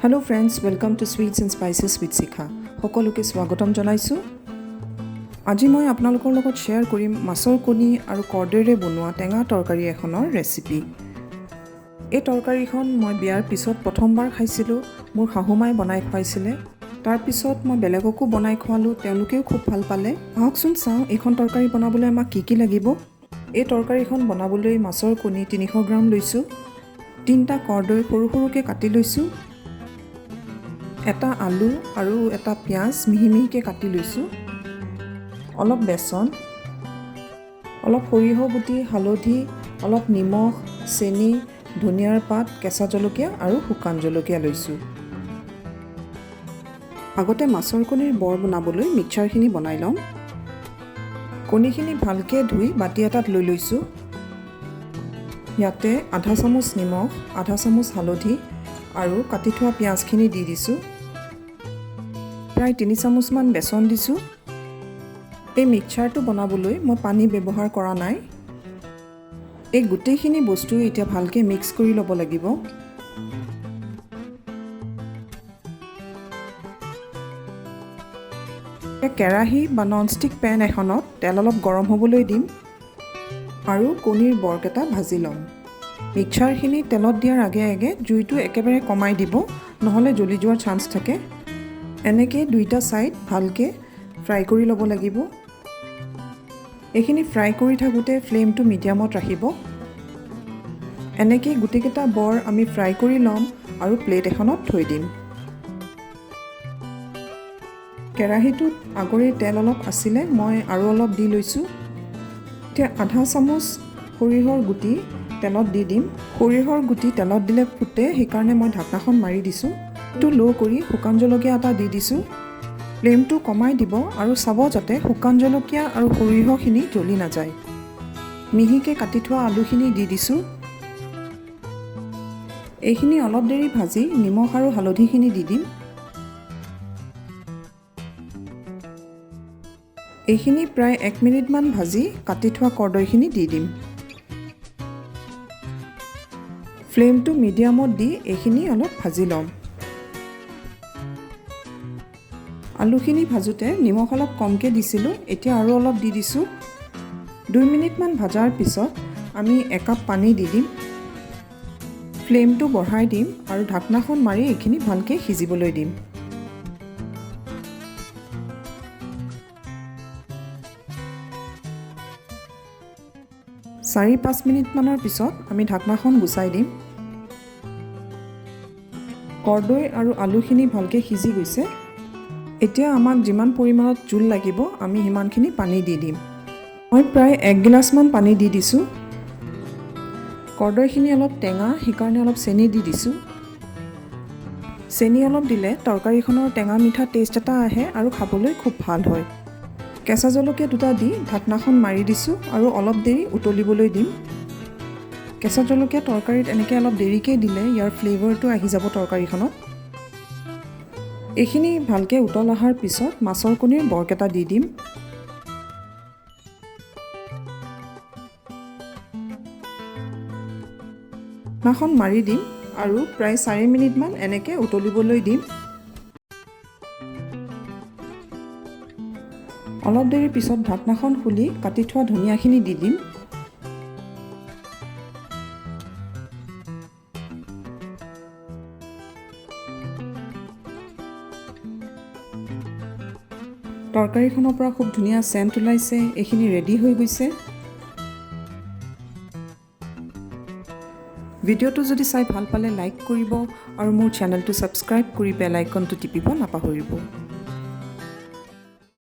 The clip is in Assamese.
Hello friends, welcome to Sweets and Spices with Sikha. সকলোকে স্বাগতম জনাইছো। আজি মই আপোনালোকৰ লগত শেয়াৰ কৰিম মাছৰ কণী আৰু কৰ্ডেৰে বনোৱা টেঙা তৰকাৰী এখনৰ ৰেচিপি। এই তৰকাৰীখন মই বিয়াৰ পিছত প্ৰথমবাৰ খাইছিলো। মোৰ শাহুমাই বনাই খুৱাইছিলে। তাৰ পিছত মই বেলেগকো বনাই খুৱালো, তেওঁলোকেও খুব ভাল পালে। আহকচোন চাওঁ এইখন তৰকাৰী বনাবলৈ আমাক কি লাগিব। এই তৰকাৰীখন বনাবলৈ মাছৰ কণী 300 গ্ৰাম লৈছো। 3টা কৰ্দৈ সৰু সৰুকৈ কাটি লৈছো। এটা আলু আৰু এটা পিয়াজ মিহি মিহিকৈ কাটি লৈছো। অলপ বেসন, অলপ সৰিয়হ গুটি, হালধি, অলপ নিমখ, চেনি, ধনিয়াৰ পাত, কেঁচা জলকীয়া আৰু শুকান জলকীয়া লৈছো। আগতে মাছৰ কণীৰ বৰ বনাবলৈ মিক্সচাৰখিনি বনাই লম। কণীখিনি ভালকৈ ধুই বাটি এটাত লৈ লৈছো। ইয়াতে আধা চামুচ নিমখ, আধা চামুচ হালধি আৰু কাটি থোৱা পিয়াজখিনি দি দিছো। প্ৰায় 3 চামুচমান বেসন দিছো। এই মিক্সচাৰটো বনাবলৈ মই পানী ব্যৱহাৰ কৰা নাই। এই গোটেইখিনি বস্তু এতিয়া ভালকৈ মিক্স কৰি ল'ব লাগিব। কেৰাহী বা ননষ্টিক পেন এখনত তেল অলপ গৰম হ'বলৈ দিম আৰু কণীৰ বৰকেইটা ভাজি ল'ম। মিক্সচাৰখিনি তেলত দিয়াৰ আগে আগে জুইটো একেবাৰে কমাই দিব, নহ'লে জ্বলি যোৱাৰ চান্স থাকে। এনেকৈ দুইটা সাইড ভালকৈ ফ্ৰাই কৰি ল'ব লাগিব। এইখিনি ফ্ৰাই কৰি থাকোঁতে ফ্লেমটো মিডিয়ামত ৰাখিব। এনেকৈ গোটেইকেইটা বৰ আমি ফ্ৰাই কৰি ল'ম আৰু প্লেট এখনত থৈ দিম। কেৰাহীটোত আগৰে তেল অলপ আছিলে, মই আৰু অলপ দি লৈছোঁ। এতিয়া আধা চামুচ সৰিয়হৰ গুটি তেলত দি দিম। সৰিয়হৰ গুটি তেলত দিলে ফুটে, সেইকাৰণে মই ঢাকনাখন মাৰি দিছোঁ। এইটো ল' কৰি শুকান জলকীয়া এটা দি দিছোঁ। ফ্লেমটো কমাই দিব আৰু চাব যাতে শুকান জলকীয়া আৰু সৰিয়হখিনি জ্বলি নাযায়। মিহিকৈ কাটি থোৱা আলুখিনি দি দিছোঁ। এইখিনি অলপ দেৰি ভাজি নিমখ আৰু হালধিখিনি দি দিম। এইখিনি প্ৰায় 1 মিনিটমান ভাজি কাটি থোৱা কৰ্দৈখিনি দি দিম। ফ্লেমটো মিডিয়ামত দি এইখিনি অলপ ভাজি ল'ম। আলুখিনি ভাজোঁতে নিমখ অলপ কমকৈ দিছিলোঁ, এতিয়া আৰু অলপ দি দিছোঁ। 2 মিনিটমান ভাজাৰ পিছত আমি 1 কাপ পানী দি দিম। ফ্লেমটো বঢ়াই দিম আৰু ঢাকনাখন মাৰি এইখিনি ভালকৈ সিজিবলৈ দিম। চাৰি 5 মিনিটমানৰ পিছত আমি ঢাকনাখন গুচাই দিম। কৰ্দৈ আৰু আলুখিনি ভালকৈ সিজি গৈছে। এতিয়া আমাক যিমান পৰিমাণত জোল লাগিব আমি সিমানখিনি পানী দি দিম। মই প্ৰায় 1 গিলাচমান পানী দি দিছোঁ। কৰ্দৈখিনি অলপ টেঙা, সেইকাৰণে অলপ চেনি দি দিছোঁ। চেনি অলপ দিলে তৰকাৰীখনৰ টেঙা মিঠা টেষ্ট এটা আহে আৰু খাবলৈ খুব ভাল হয়। কেঁচা জলকীয়া 2টা দি ঢাকনাখন মাৰি দিছোঁ আৰু অলপ দেৰি উতলিবলৈ দিম। কেঁচা জলকীয়া তৰকাৰীত এনেকৈ অলপ দেৰিকৈ দিলে ইয়াৰ ফ্লেভাৰটো আহি যাব তৰকাৰীখনত। এইখিনি ভালকৈ উতল অহাৰ পিছত মাছৰ কণীৰ বৰকেইটা দি দিম। ঢাকনাখন মাৰি দিম আৰু প্ৰায় 4 মিনিটমান এনেকৈ উতলিবলৈ দিম। অলপ দেৰিৰ পিছত ঢাকনাখন খুলি কাটি থোৱা ধনিয়াখিনি দি দিম। তৰকাৰীখনৰ পৰা খুব ধুনীয়া চেণ্ট ওলাইছে। এইখিনি ৰেডি হৈ গৈছে। ভিডিঅ'টো যদি চাই ভাল পালে লাইক কৰিব আৰু মোৰ চেনেলটো ছাবস্ক্ৰাইব কৰি বেল আইকনটো টিপিব নাপাহৰিব।